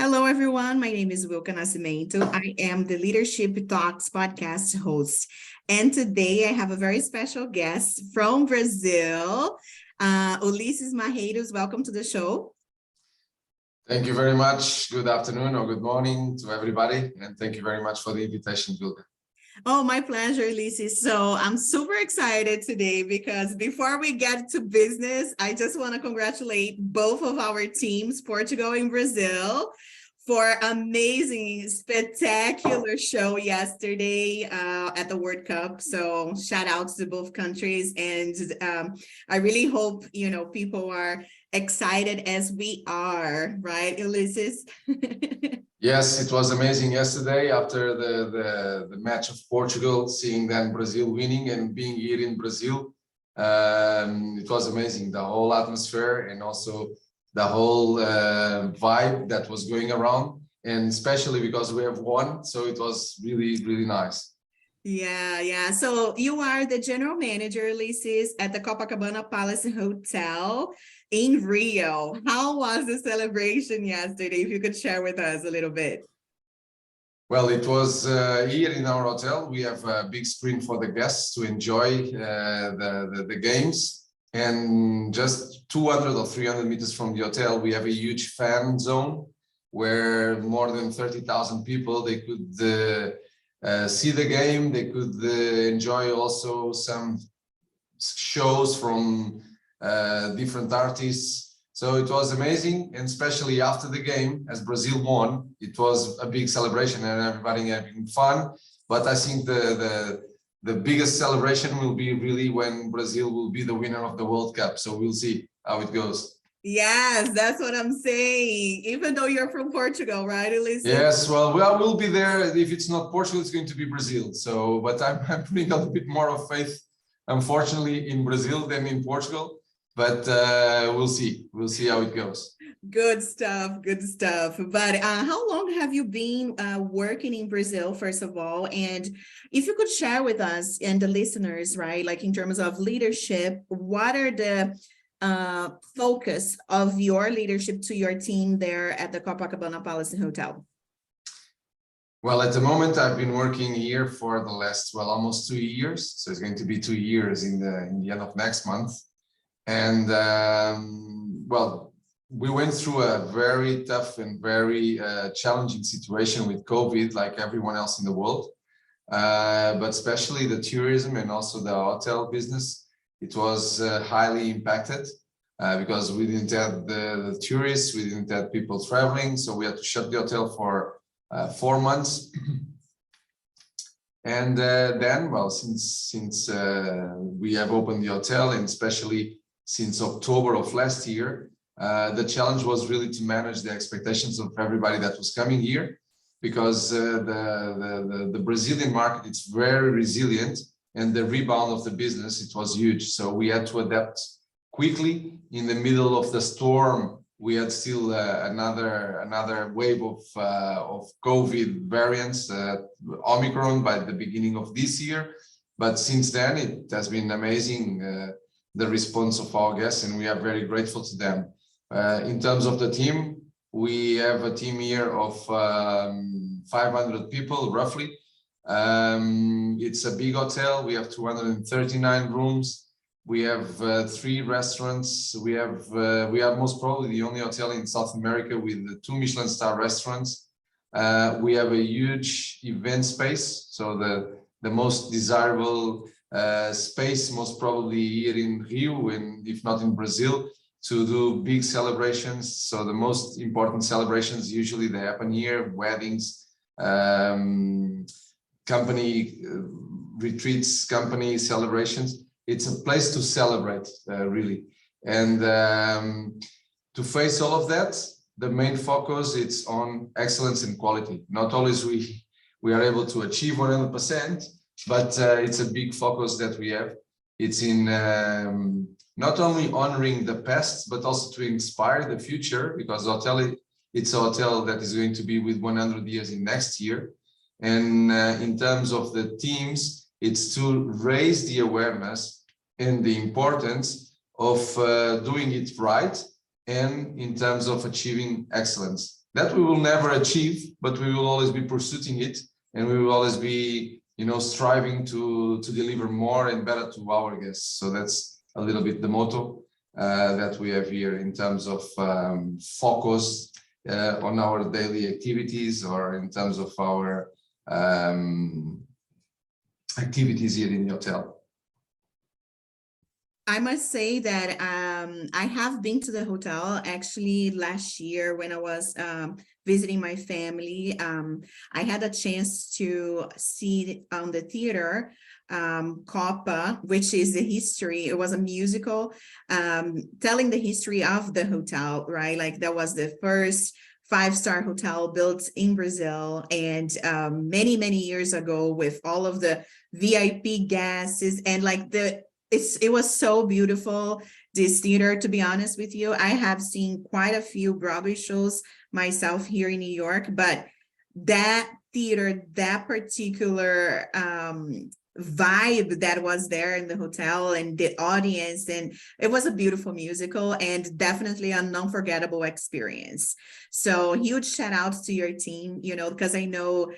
Hello, everyone. My name is Wilka Nascimento. I am the Leadership Talks podcast host. And today I have a very special guest from Brazil, Ulisses Marreiros. Welcome to the show. Thank you very much. Good afternoon or good morning to everybody. And thank you very much for the invitation, Wilka. Oh, my pleasure, Ulisses. So I'm super excited today because before we get to business, I just want to congratulate both of our teams, Portugal and Brazil, for amazing, spectacular show yesterday at the World Cup. So shout outs to both countries. And I really hope, people are excited as we are, right, Ulisses? Yes, it was amazing yesterday after the match of Portugal, seeing then Brazil winning and being here in Brazil. It was amazing, the whole atmosphere and also the whole vibe that was going around, and especially because we have won. So it was really, really nice. Yeah. So you are the general manager, Ulisses, at the Copacabana Palace Hotel in Rio. How was the celebration yesterday? If you could share with us a little bit. Well, it was here in our hotel. We have a big screen for the guests to enjoy the games. And just 200 or 300 meters from the hotel, we have a huge fan zone where more than 30,000 people, they could see the game. They could enjoy also some shows from different artists. So it was amazing, and especially after the game, as Brazil won, it was a big celebration and everybody having fun. But I think the biggest celebration will be really when Brazil will be the winner of the World Cup. So we'll see how it goes. Yes, that's what I'm saying. Even though you're from Portugal, right, Ulisses? Yes, well, we'll be there. If it's not Portugal, it's going to be Brazil. So, but I'm putting a little bit more of faith, unfortunately, in Brazil than in Portugal. But we'll see. We'll see how it goes. Good stuff. But how long have you been working in Brazil, first of all? And if you could share with us and the listeners, right, like in terms of leadership, what are the focus of your leadership to your team there at the Copacabana Palace Hotel? Well, at the moment, I've been working here for the last, almost 2 years. So it's going to be 2 years in the end of next month. And we went through a very tough and very challenging situation with COVID, like everyone else in the world. But especially the tourism and also the hotel business, it was highly impacted because we didn't have the tourists, we didn't have people traveling. So we had to shut the hotel for 4 months. And then, since we have opened the hotel, and especially since October of last year, the challenge was really to manage the expectations of everybody that was coming here, because the Brazilian market, it's very resilient, and the rebound of the business, it was huge. So we had to adapt quickly. In the middle of the storm, we had still another wave of COVID variants, Omicron, by the beginning of this year. But since then, it has been amazing, the response of our guests, and we are very grateful to them. In terms of the team, we have a team here of 500 people, roughly. It's a big hotel. We have 239 rooms. We have 3 restaurants. We are most probably the only hotel in South America with 2 Michelin star restaurants. We have a huge event space, so the most desirable space, most probably here in Rio, and if not in Brazil, to do big celebrations. So the most important celebrations, usually they happen here: weddings, company retreats, company celebrations. It's a place to celebrate, really. And to face all of that, the main focus is on excellence and quality. Not always we are able to achieve 100%, but it's a big focus that we have. It's in not only honoring the past, but also to inspire the future, because it's a hotel that is going to be with 100 years in next year. And in terms of the teams, it's to raise the awareness and the importance of doing it right, and in terms of achieving excellence. that we will never achieve, but we will always be pursuing it, and we will always be, striving to deliver more and better to our guests. So that's a little bit the motto that we have here in terms of focus on our daily activities, or in terms of our activities here in the hotel. I must say that I have been to the hotel actually last year when I was visiting my family. I had a chance to see on the theater Copa, which is the history. It was a musical telling the history of the hotel, right? Like that was the first five-star hotel built in Brazil, and many years ago, with all of the VIP guests, and like it was so beautiful, this theater. To be honest with you, I have seen quite a few Broadway shows myself here in New York, but that theater, that particular vibe that was there in the hotel and the audience, and it was a beautiful musical and definitely an unforgettable experience. So huge shout out to your team, because I know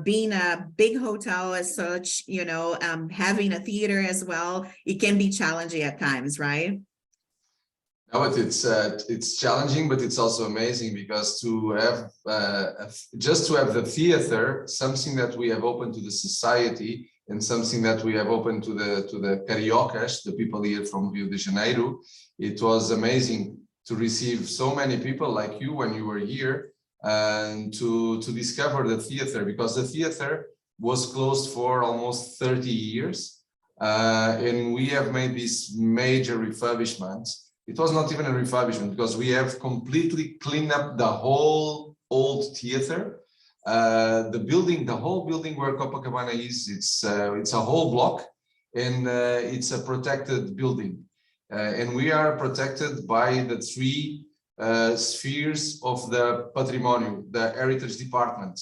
being a big hotel as such, having a theater as well, it can be challenging at times, right? No, it's challenging, but it's also amazing, because to have just to have the theater, something that we have opened to the society, and something that we have opened to the Cariocas, the people here from Rio de Janeiro. It was amazing to receive so many people like you when you were here, and to discover the theater, because the theater was closed for almost 30 years, and we have made this major refurbishment. It was not even a refurbishment, because we have completely cleaned up the whole old theater. The whole building where Copacabana is, it's a whole block, and it's a protected building. And we are protected by the three spheres of the Patrimônio, the heritage department.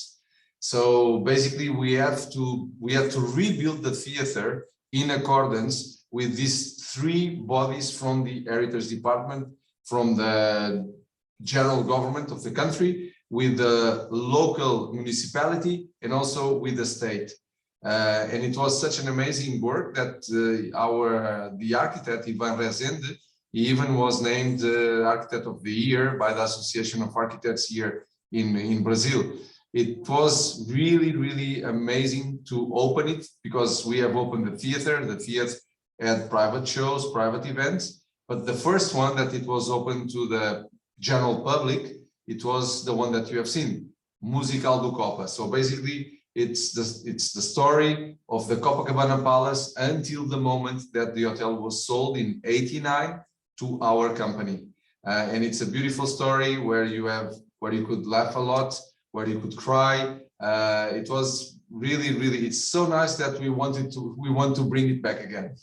So basically we have to rebuild the theater in accordance with these three bodies from the heritage department, from the general government of the country, with the local municipality, and also with the state. And it was such an amazing work that the architect, Ivan Rezende, he even was named Architect of the Year by the Association of Architects here in Brazil. It was really amazing to open it, because we have opened the theater. The theater had private shows, private events, but the first one that it was open to the general public, it was the one that you have seen, Musical do Copa. So basically, it's the story of the Copacabana Palace until the moment that the hotel was sold in '89 to our company. And it's a beautiful story where you could laugh a lot, where you could cry. It was really, it's so nice that we want to bring it back again.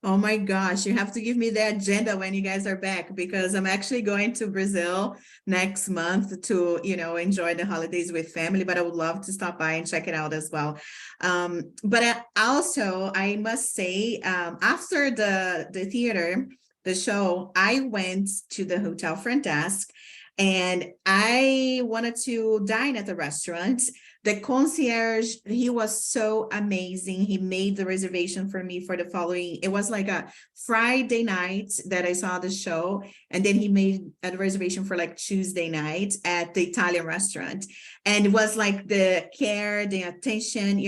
Oh my gosh, you have to give me the agenda when you guys are back, because I'm actually going to Brazil next month to, enjoy the holidays with family, but I would love to stop by and check it out as well. But I must say, after the theater, the show, I went to the hotel front desk and I wanted to dine at the restaurant. The concierge, he was so amazing. He made the reservation for me for the following. It was like a Friday night that I saw the show. And then he made a reservation for like Tuesday night at the Italian restaurant. And it was like the care, the attention,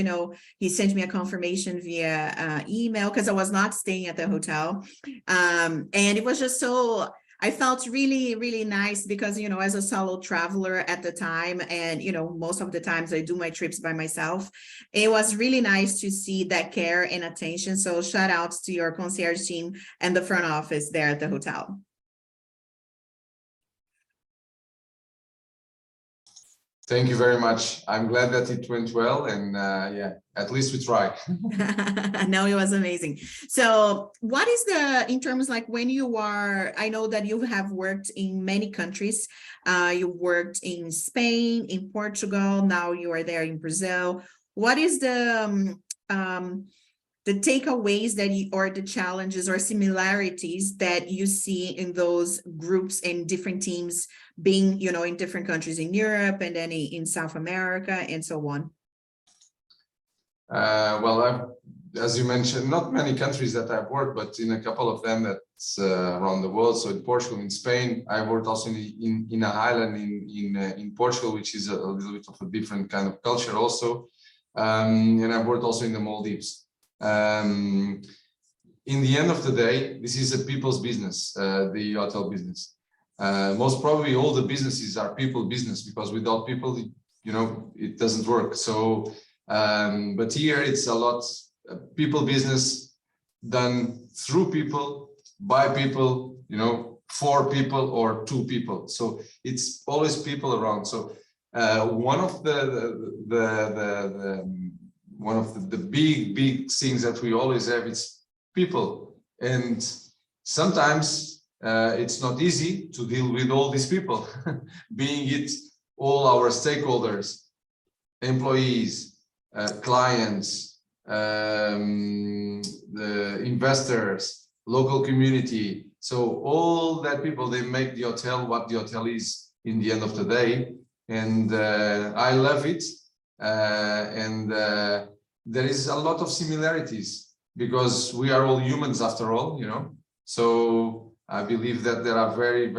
he sent me a confirmation via email, because I was not staying at the hotel. And it was just so... I felt really nice, because, as a solo traveler at the time, and, most of the times I do my trips by myself, it was really nice to see that care and attention. So shout out to your concierge team and the front office there at the hotel. Thank you very much. I'm glad that it went well, and at least we tried. No, it was amazing. So what is in terms like when you are, I know that you have worked in many countries. You worked in Spain, in Portugal, now you are there in Brazil. What is the the takeaways that you, or the challenges or similarities that you see in those groups and different teams being, you know, in different countries in Europe and then in South America and so on? Well, as you mentioned, not many countries that I've worked, but in a couple of them that's around the world. So in Portugal, in Spain, I worked also in an island in Portugal, which is a little bit of a different kind of culture also. And I've worked also in the Maldives. In the end of the day, this is a people's business, the hotel business. Most probably all the businesses are people business, because without people, you know, it doesn't work. So, but here it's a lot people business done through people, by people, you know, for people or to people. So it's always people around. So one of the big things that we always have is people, and sometimes it's not easy to deal with all these people, being it all our stakeholders, employees, clients, the investors, local community. So all that people, they make the hotel what the hotel is in the end of the day. And I love it. There is a lot of similarities because we are all humans after all, you know. So I believe that there are very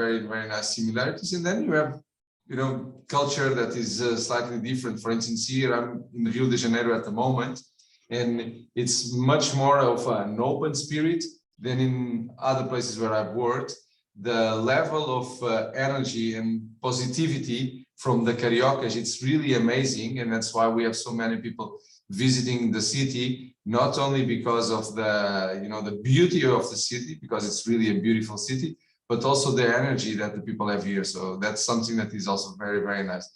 nice similarities. And then you have, you know, culture that is slightly different. For instance, here I'm in Rio de Janeiro at the moment, and it's much more of an open spirit than in other places where I've worked. The level of energy and positivity from the Cariocas, it's really amazing. And that's why we have so many people visiting the city, not only because of the, you know, the beauty of the city, because it's really a beautiful city, but also the energy that the people have here. So that's something that is also very nice.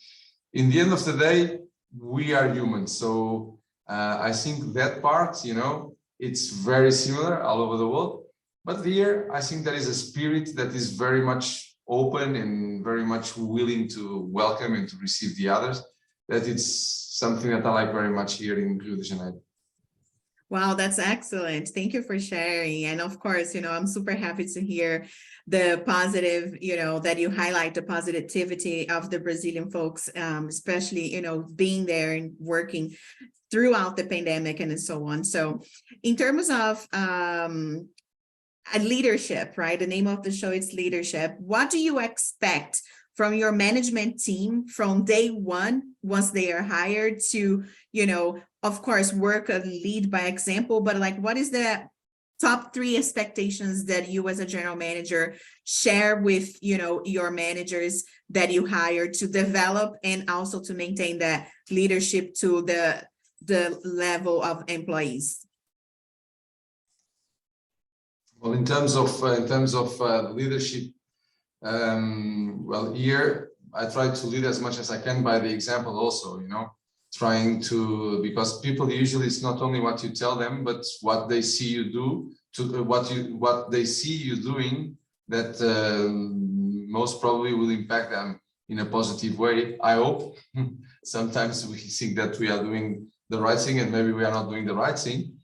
In the end of the day, we are humans. So I think that part, you know, it's very similar all over the world. But here, I think there is a spirit that is very much open and very much willing to welcome and to receive the others. That it's something that I like very much here in Rio de Janeiro. Wow, that's excellent. Thank you for sharing. And of course, you know, I'm super happy to hear the positive, you know, that you highlight the positivity of the Brazilian folks, especially, you know, being there and working throughout the pandemic and so on. So in terms of leadership, right? The name of the show is Leadership. What do you expect from your management team from day one, once they are hired, to, you know, of course, work and lead by example, but like, what is the top 3 expectations that you as a general manager share with, you know, your managers that you hire to develop and also to maintain that leadership to the level of employees? Well, in terms of leadership, well, here I try to lead as much as I can by the example also, you know, trying to, because people usually, it's not only what you tell them, but what they see you do, to what they see you doing, that most probably will impact them in a positive way, I hope. Sometimes we think that we are doing the right thing and maybe we are not doing the right thing.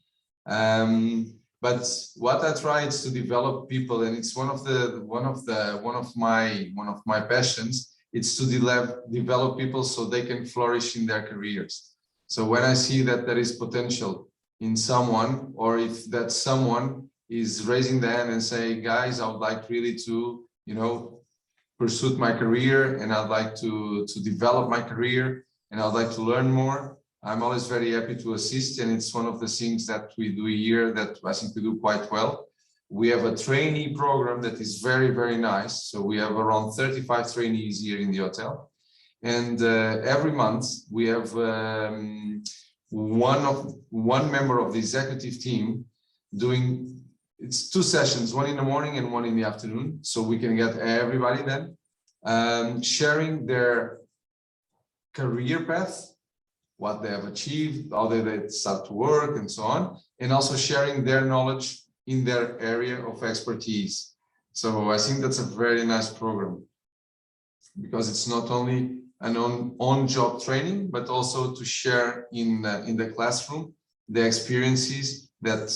But what I try is to develop people, and it's one of my passions. It's to develop people so they can flourish in their careers. So when I see that there is potential in someone, or if that someone is raising the hand and say, guys, I would like really to, you know, pursue my career, and I'd like to develop my career, and I'd like to learn more, I'm always very happy to assist. And it's one of the things that we do here that I think we do quite well. We have a trainee program that is very nice. So we have around 35 trainees here in the hotel. And every month we have one member of the executive team doing, it's 2 sessions, one in the morning and one in the afternoon. So we can get everybody then sharing their career path, what they have achieved, how they start to work and so on, and also sharing their knowledge in their area of expertise. So I think that's a very nice program, because it's not only an on-job training, but also to share in the classroom the experiences that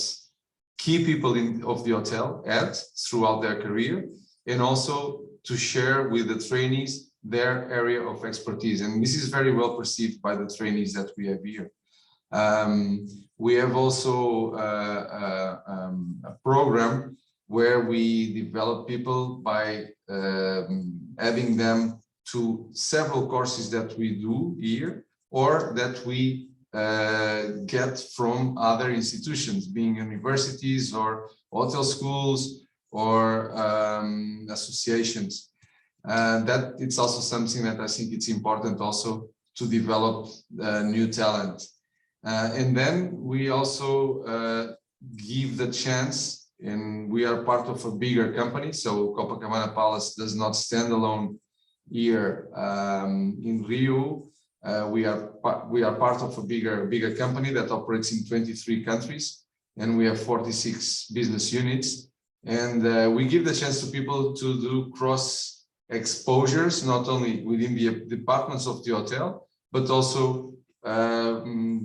key people of the hotel add throughout their career, and also to share with the trainees their area of expertise. And this is very well perceived by the trainees that we have here. We have also a program where we develop people by adding them to several courses that we do here, or that we get from other institutions, being universities or hotel schools or associations. That it's also something that I think it's important also to develop new talent. And then we also give the chance, and we are part of a bigger company. So Copacabana Palace does not stand alone here in Rio. We are part of a bigger company that operates in 23 countries, and we have 46 business units. And we give the chance to people to do cross exposures, not only within the departments of the hotel, but also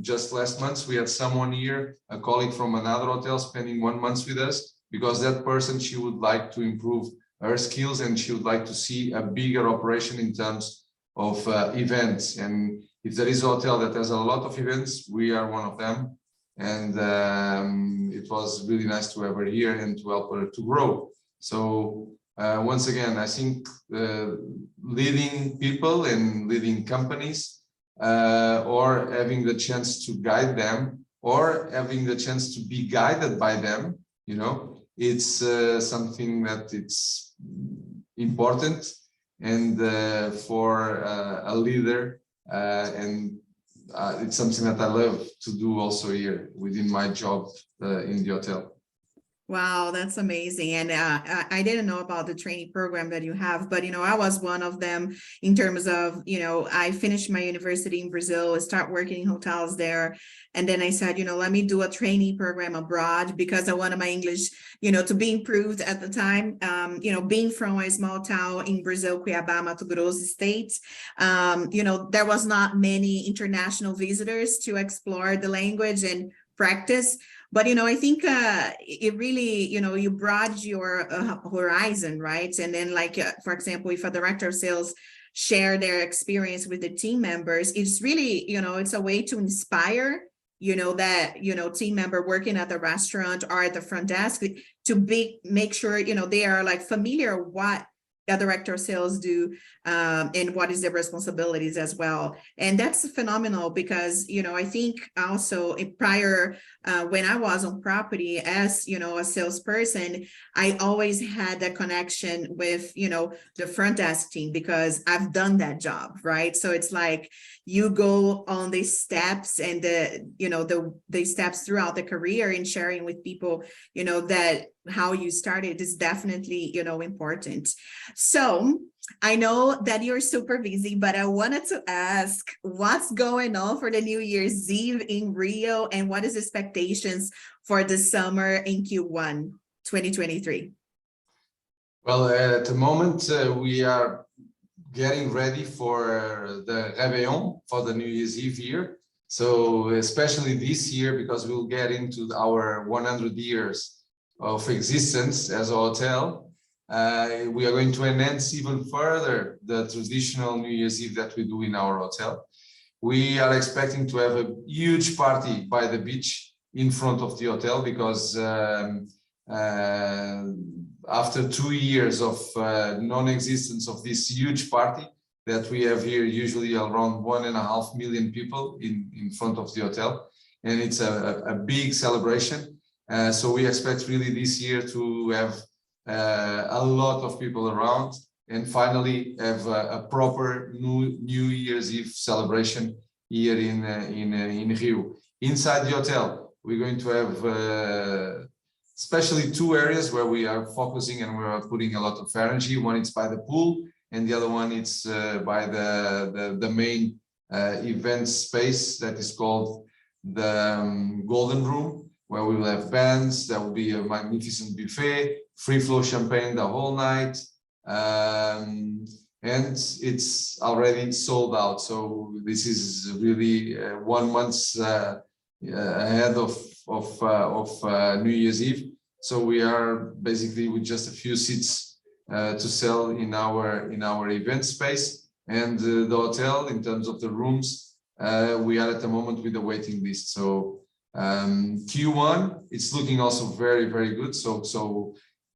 just last month we had someone here, a colleague from another hotel, spending 1 month with us, because that person, she would like to improve her skills and she would like to see a bigger operation in terms of events. And if there is a hotel that has a lot of events, we are one of them. And it was really nice to have her here and to help her to grow. So once again, I think leading people and leading companies, or having the chance to guide them, or having the chance to be guided by them, you know, it's something that it's important, and for a leader, and it's something that I love to do also here within my job in the hotel. Wow, that's amazing. And I didn't know about the training program that you have, but, you know, I was one of them in terms of, you know, I finished my university in Brazil, start working in hotels there. And then I said, you know, let me do a training program abroad because I wanted my English, you know, to be improved at the time. You know, being from a small town in Brazil, Cuiabá, Mato Grosso state, you know, there was not many international visitors to explore the language and practice. But, you know, I think it really, you know, you broaden your horizon, right? And then like, for example, if a director of sales share their experience with the team members, it's really, you know, it's a way to inspire, you know, that, you know, team member working at the restaurant or at the front desk to make sure, you know, they are like familiar what the director of sales do and what is their responsibilities as well. And that's phenomenal because, you know, I think also prior when I was on property as, you know, a salesperson, I always had that connection with, you know, the front desk team because I've done that job, right? So it's like you go on the steps and you know, the steps throughout the career and sharing with people, you know, that how you started is definitely, you know, important. So I know that you're super busy, but I wanted to ask what's going on for the New Year's Eve in Rio and what is expectations for the summer in Q1 2023? Well, at the moment, we are getting ready for the Réveillon for the New Year's Eve here. So especially this year, because we'll get into our 100 years of existence as a hotel, we are going to enhance even further the traditional New Year's Eve that we do in our hotel. We are expecting to have a huge party by the beach in front of the hotel because after 2 years of non-existence of this huge party that we have here, usually around 1.5 million people in front of the hotel, and it's a big celebration. So we expect really this year to have a lot of people around and finally have a proper New Year's Eve celebration here in Rio. Inside the hotel, we're going to have especially 2 areas where we are focusing and we are putting a lot of energy. One is by the pool, and the other one is by the main event space that is called the Golden Room, where we will have bands. There will be a magnificent buffet, free flow champagne the whole night, and it's already sold out. So this is really 1 month ahead of New Year's Eve. So we are basically with just a few seats to sell in our event space, and the hotel, in terms of the rooms, we are at the moment with a waiting list. So Q1, it's looking also very, very good. So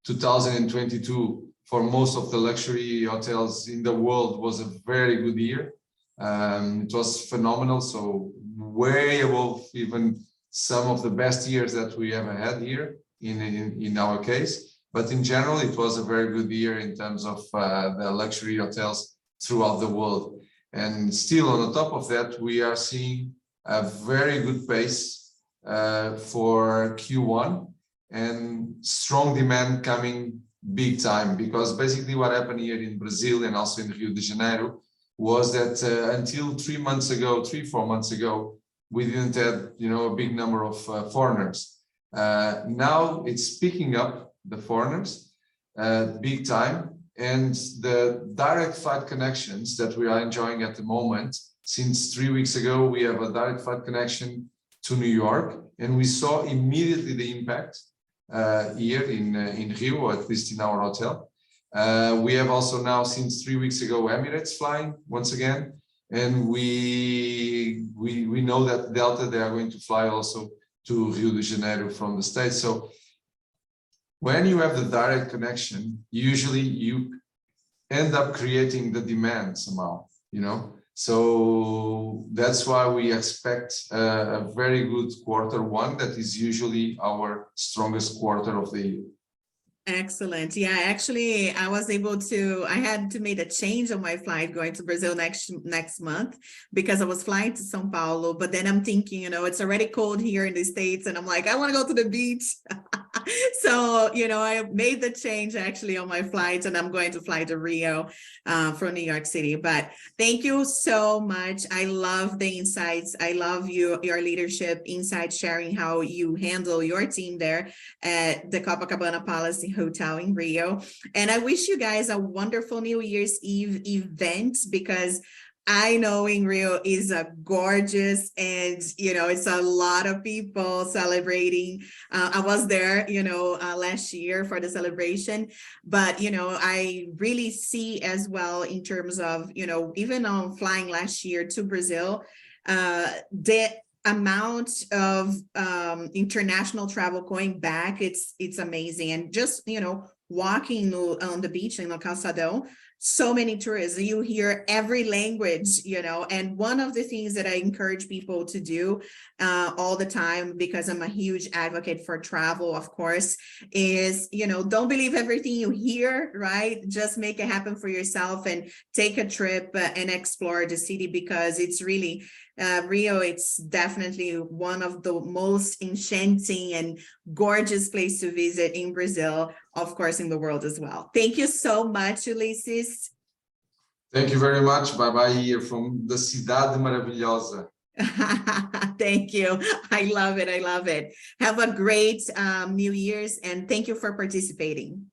2022 for most of the luxury hotels in the world was a very good year. It was phenomenal, so way above even some of the best years that we ever had here in our case. But in general, it was a very good year in terms of the luxury hotels throughout the world. And still on the top of that, we are seeing a very good pace for Q1 and strong demand coming big time, because basically what happened here in Brazil and also in Rio de Janeiro was that until 3 months ago, 4 months ago, we didn't have, a big number of foreigners. Now it's picking up the foreigners big time, and the direct flight connections that we are enjoying at the moment. Since 3 weeks ago, we have a direct flight connection to New York, and we saw immediately the impact here in Rio, or at least in our hotel. We have also now, since 3 weeks ago, Emirates flying once again, and we know that Delta, they are going to fly also to Rio de Janeiro from the States. So when you have the direct connection, usually you end up creating the demand somehow, So that's why we expect a very good Q1 that is usually our strongest quarter of the year. Excellent. Yeah, actually, I had to make a change on my flight going to Brazil next month, because I was flying to São Paulo, but then I'm thinking, it's already cold here in the States, and I'm like, I want to go to the beach. So, I made the change actually on my flight, and I'm going to fly to Rio from New York City. But thank you so much. I love the insights. I love your leadership, insight sharing, how you handle your team there at the Copacabana Palace Hotel in Rio. And I wish you guys a wonderful New Year's Eve event, because I know in Rio is a gorgeous, and it's a lot of people celebrating. I was there, last year for the celebration, but I really see as well in terms of even on flying last year to Brazil, the amount of international travel going back, it's amazing. And just walking on the beach in the Calçadão, so many tourists, you hear every language, and one of the things that I encourage people to do all the time, because I'm a huge advocate for travel, of course, is, don't believe everything you hear, right? Just make it happen for yourself and take a trip and explore the city, because it's really Rio, it's definitely one of the most enchanting and gorgeous place to visit in Brazil, of course, in the world as well. Thank you so much, Ulisses. Thank you very much. Bye-bye here from the Cidade Maravilhosa. Thank you. I love it. I love it. Have a great New Year's, and thank you for participating.